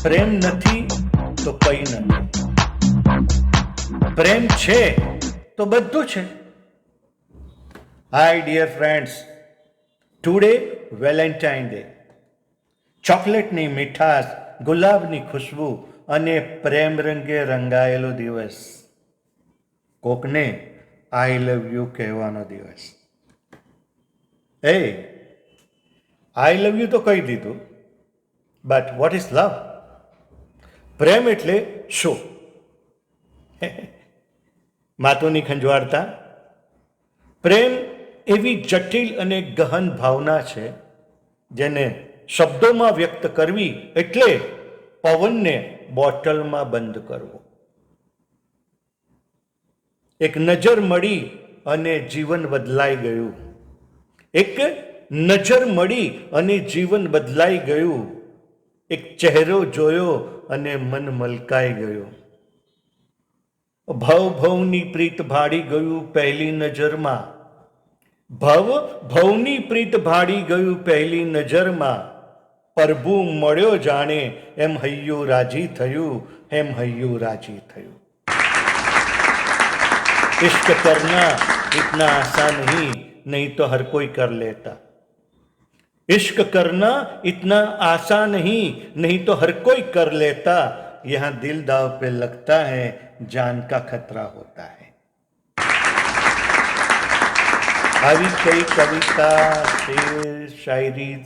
પ્રેમ નથી તો કંઈ નથી. પ્રેમ છે તો બધું છે. Hi dear friends, today Valentine day. ચોકલેટની મીઠાશ, ગુલાબની ખુશ્બુ અને પ્રેમ રંગે રંગાયેલો દિવસ. કોકને આઈ લવ યુ કહેવાનો દિવસ. આઈ લવ યુ તો કહી દીધું, બટ વોટ ઇઝ લવ? પ્રેમ એટલે શું? માતુની ખંજવાળતા. પ્રેમ એવી જટિલ અને ગહન ભાવના છે જેને શબ્દોમાં વ્યક્ત કરવી એટલે પવનને બોટલમાં બંધ કરવો. એક નજર મળી અને જીવન બદલાઈ ગયું. એક નજર મળી અને જીવન બદલાઈ ગયું. એક ચહેરો જોયો અને મન મલકાઈ ગયું. ભવ ભવની પ્રીત ભાડી ગયું પહેલી નજરમાં. ભવ ભવની પ્રીત ભાડી ગયું પહેલી નજરમાં. પ્રભુ મળ્યો જાણે એમ હૈયું રાજી થયું, એમ હૈયું રાજી થયું. इश्क करना इतना आसान नहीं तो हर कोई कर लेता. इश्क करना इतना आसान नहीं तो हर कोई कर लेता. यहाँ दिल दाव पे लगता है, जान का खतरा होता है. આવી કઈ કવિતા, શેર, શાયરી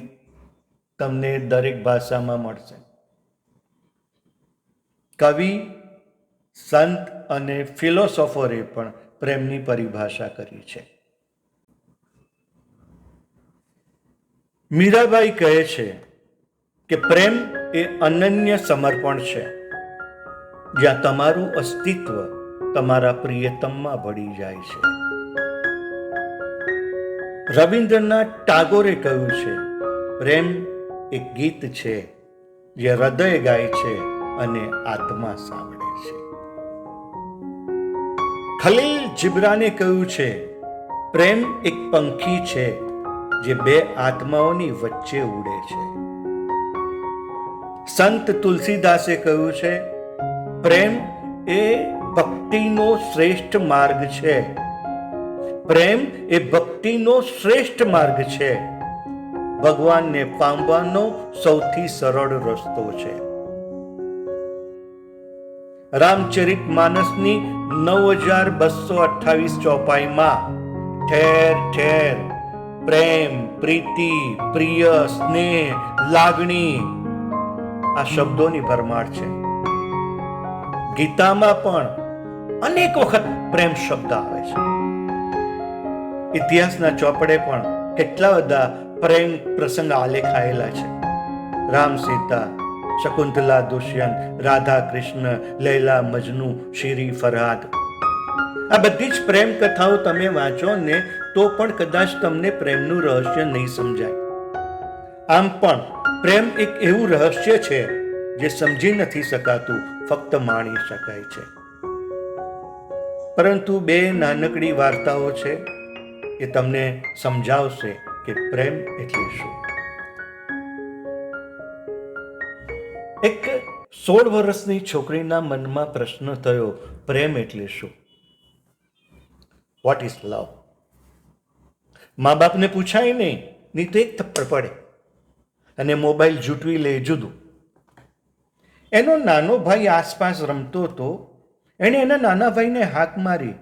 તમને દરેક ભાષામાં મળશે. કવિ, સંત અને ફિલોસોફરે પણ પ્રેમની પરિભાષા કરી છે. મીરાબાઈ કહે છે કે પ્રેમ એ અનન્ય સમર્પણ છે, જ્યાં તમારું અસ્તિત્વ તમારા પ્રિયતમમાં ભળી જાય છે. રવિન્દ્રનાથ ટાગોરે કહ્યું છે, પ્રેમ એક ગીત છે જે હૃદય ગાય છે અને આત્મા સાંભળે છે. ખલીલ જિબ્રાને કહ્યું છે, પ્રેમ એક પંખી છે જે બે આત્માઓની વચ્ચે ઉડે છે. સંત તુલસીદાસે કહ્યું છે, પ્રેમ એ ભક્તિનો શ્રેષ્ઠ માર્ગ છે. પ્રેમ એ ભક્તિનો શ્રેષ્ઠ માર્ગ છે. ભગવાનને પામવાનો સૌથી સરળ રસ્તો છે. રામચરિત માનસની 9228 ચોપાઈમાં ઠેર ઠેર પ્રેમ, પ્રીતિ, પ્રિય, સ્નેહ, લાગણી આ શબ્દોની ભરમાર છે. ગીતામાં પણ અનેક વખત પ્રેમ શબ્દ આવે છે. ઇતિહાસના ચોપડે પણ કેટલા બધા પ્રેમ પ્રસંગ આલેખાયેલા છે. રામ સીતા, શકુંતલા દુષ્યંત, રાધા કૃષ્ણ, લૈલા મજનુ, શીરી ફરહાદ, આ બધી જ પ્રેમ કથાઓ તમે વાંચો ને તો પણ કદાચ તમને પ્રેમનું રહસ્ય નહીં સમજાય. આમ પણ પ્રેમ એક એવું રહસ્ય છે જે સમજી નથી શકાતું, ફક્ત માણી શકાય છે. પરંતુ બે નાનકડી વાર્તાઓ છે એ તમને સમજાવશે કે પ્રેમ એટલે શું. એક 16 વર્ષની છોકરીના મનમાં પ્રશ્ન થયો, પ્રેમ એટલે શું? વોટ ઇઝ લવ? મા બાપને પૂછાય નહીં તો એક થપ્પડ પડે અને મોબાઈલ જૂટવી લે જુદું. એનો નાનો ભાઈ આસપાસ રમતો હતો. એણે એના નાના ભાઈને હાક મારી,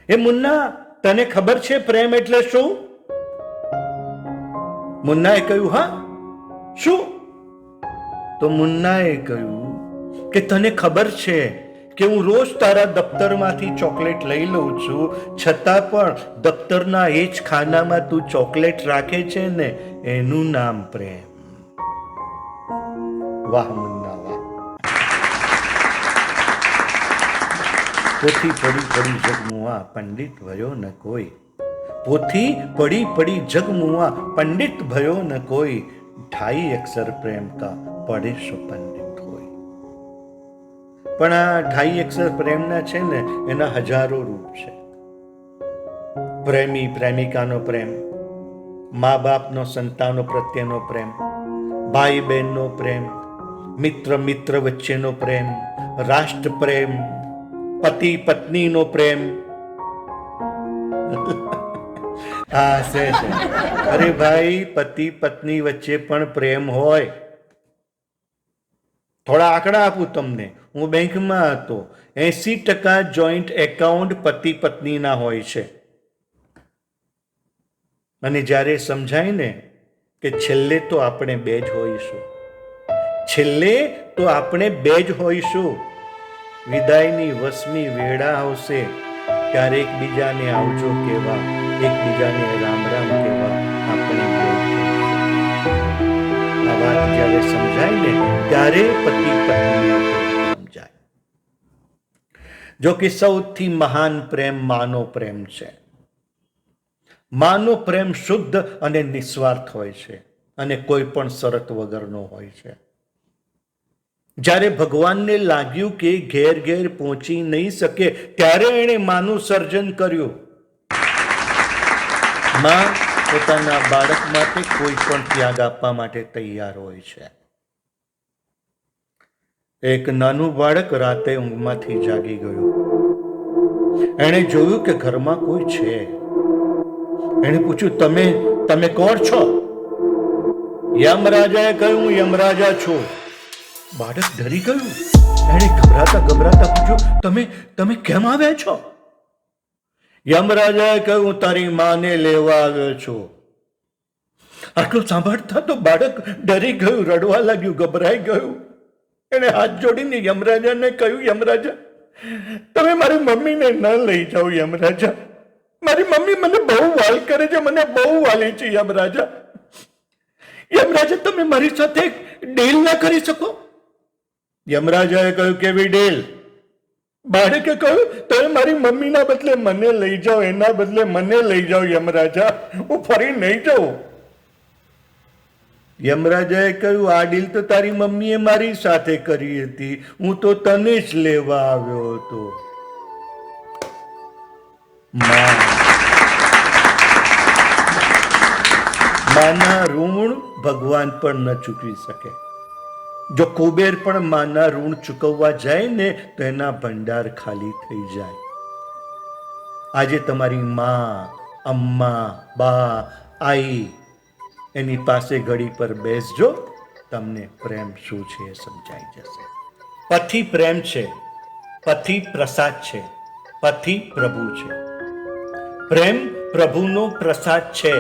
એ મુન્ના, તને ખબર છે પ્રેમ એટલે શું? મુન્નાએ કહ્યું, હા શું? તો મુન્નાએ કહ્યું કે તને ખબર છે કે હું રોજ તારા દફતરમાંથી ચોકલેટ લઈ લઉં છું, છતાં પણ દફતરના એ જ ખાનામાં તું ચોકલેટ રાખે છે ને, એનું નામ પ્રેમ. વાહ મુન્ના વાહ. પોથી પડી પડી જગમુઆ પંડિત ભયો ન કોઈ. પોથી પડી પડી જગમુઆ પંડિત ભયો ન કોઈ. 2.5 અક્ષર પ્રેમ કા પડે સો પંડિત હોય. પણ આ 2.5 અક્ષર પ્રેમના છે ને એના હજારો રૂપ છે. પ્રેમી પ્રેમિકાનો પ્રેમ, મા બાપનો સંતાનો પ્રત્યેનો પ્રેમ, ભાઈ બહેનનો પ્રેમ, મિત્ર મિત્ર વચ્ચેનો પ્રેમ, રાષ્ટ્ર પ્રેમ, પતિ પત્નીનો પ્રેમ. હા છે. અરે ભાઈ, પતિ પત્ની વચ્ચે પણ પ્રેમ હોય. થોડા આંકડા આપું તમને. હું બેંકમાં હતો. 80% જોઈન્ટ એકાઉન્ટ પતિ પત્નીના હોય છે. અને જ્યારે સમજાય ને કે છેલ્લે તો આપણે બે જ હોઈશું, છેલ્લે તો આપણે બે જ હોઈશું, વિદાયની વસમી વેળા આવશે ત્યારે એકબીજાને આવજો કહેવા, એકબીજાને રામ રામ કહેવા આપણે બે જ હોઈશું. આ વાત જ્યારે સમજાય ને ત્યારે પતિ પત્ની સમજાય. જો કે સૌથી મહાન પ્રેમ માનો પ્રેમ છે. માનો પ્રેમ શુદ્ધ અને નિસ્વાર્થ હોય છે અને કોઈ પણ શરત વગરનો હોય છે. જ્યારે ભગવાનને લાગ્યું કે ઘેર ઘેર પહોંચી નહીં શકે ત્યારે એણે માનું સર્જન કર્યું. માં પોતાના બાળક માટે કોઈ પણ ત્યાગ આપવા માટે તૈયાર હોય છે. એક નાનું બાળક રાતે ઊંઘમાંથી જાગી ગયું. એણે જોયું કે ઘરમાં કોઈ છે. એણે પૂછ્યું, તમે કોણ છો? યમરાજાએ કહ્યું, હું યમરાજા છું. બાળક ડરી ગયું. એણે ગભરાતા પૂછ્યું, તમે કેમ આવ્યા છો? યમરાજાએ કહ્યું, હું તારી માને લેવા આવ્યો છું. આટલું સાંભળતા તો બાળક ડરી ગયું, રડવા લાગ્યું, ગભરાઈ ગયું. એણે હાથ જોડીને યમરાજાને કહ્યું, યમરાજા, તમે મારી મમ્મીને ન લઈ જાઓ. યમરાજા, મારી મમ્મી મને બહુ વાલ કરે છે, મને બહુ વાલી છે. યમરાજા, તમે મારી સાથે ડીલ ના કરી શકો? યમરાજાએ કહ્યું, કેવી ડીલ? બાળકે કહ્યું, તમે મારી મમ્મીના બદલે મને લઈ જાઓ, એના બદલે મને લઈ જાઓ. યમરાજા, હું ફરી નહીં જાઉં. યમરાજાએ કહ્યું, આ ડીલ તો તારી મમ્મીએ મારી સાથે કરી હતી, હું તો તને જ લેવા આવ્યો હતો. માના ઋણ ભગવાન પણ ન ચૂકવી શકે. જો કુબેર પણ માના ઋણ ચૂકવવા જાય ને તો એના ભંડાર ખાલી થઈ જાય. આજે તમારી માં, અમ્મા, બા, આઈ, એની પાસે ઘડી પર બેસજો, તમને પ્રેમ શું છે એ સમજાઈ જશે. પતિ પ્રેમ છે, પતિ પ્રસાદ છે, પતિ પ્રભુ છે. પ્રેમ પ્રભુનો પ્રસાદ છે.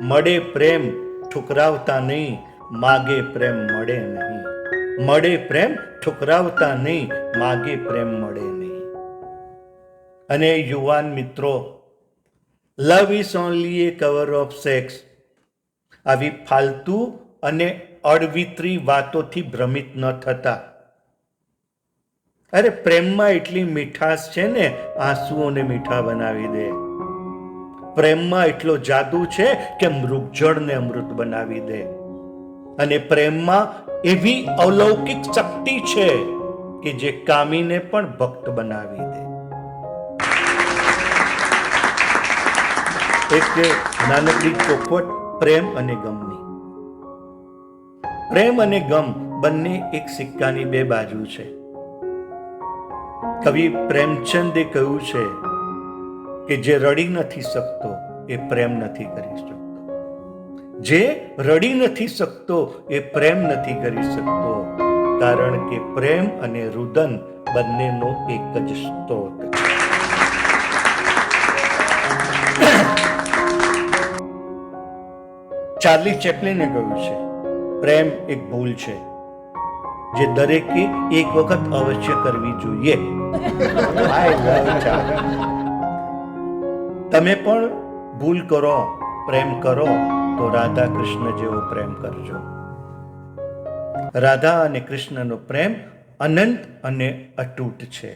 મળે પ્રેમ ઠુકરાવતા નહીં, માગે પ્રેમ મળે નહીં. મળે પ્રેમ ઠુકરાવતા નહીં, માગે પ્રેમ મળે નહીં. અને યુવાન મિત્રો, love is only a cover of sex. આવી ફાલતુ અને અડવિતરી વાતોથી ભ્રમિત ન થતા. અરે પ્રેમમાં એટલી મીઠાશ છે ને, આંસુઓને મીઠા બનાવી દે. પ્રેમમાં એટલો જાદુ છે કે મૃગજળને અમૃત બનાવી દે. અને પ્રેમમાં એવી અલૌકિક શક્તિ છે કે જે કામીને પણ ભક્ત બનાવી દે. એક નાનકડી ચોખવટ પ્રેમ અને ગમની. પ્રેમ અને ગમ બંને એક સિક્કાની બે બાજુ છે. કવિ પ્રેમચંદે કહ્યું છે કે જે રડી નથી શકતો એ પ્રેમ નથી કરી શકતો. જે રડી નથી શકતો એ પ્રેમ નથી કરી શકતો, કારણ કે પ્રેમ અને રુદન બંનેનો એક જ સ્ત્રોત છે. ચાર્લી ચેપ્લિને કહ્યું છે, પ્રેમ એક ભૂલ છે જે દરેકે એક વખત અવશ્ય કરવી જોઈએ. તમે પણ ભૂલ કરો, પ્રેમ કરો તો રાધા કૃષ્ણ જેવો પ્રેમ કરજો. રાધા અને કૃષ્ણનો પ્રેમ અનંત અને અતૂટ છે.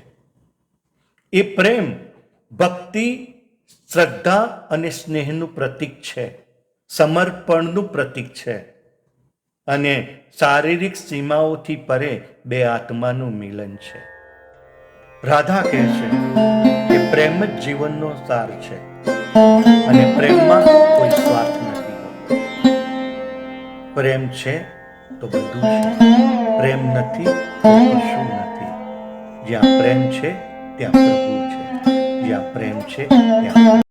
એ પ્રેમ ભક્તિ, શ્રદ્ધા અને સ્નેહનું પ્રતીક છે, સમર્પણનું પ્રતીક છે અને શારીરિક સીમાઓથી પરે બે આત્માનું મિલન છે. રાધા કહે છે કે પ્રેમ જ જીવનનો સાર છે અને પ્રેમમાં કોઈ સ્વાર્થ નથી. પ્રેમ છે તો બધું છે. પ્રેમ નથી તો કશું નથી. જ્યાં પ્રેમ છે ત્યાં પ્રભુ છે. જ્યાં પ્રેમ છે ત્યાં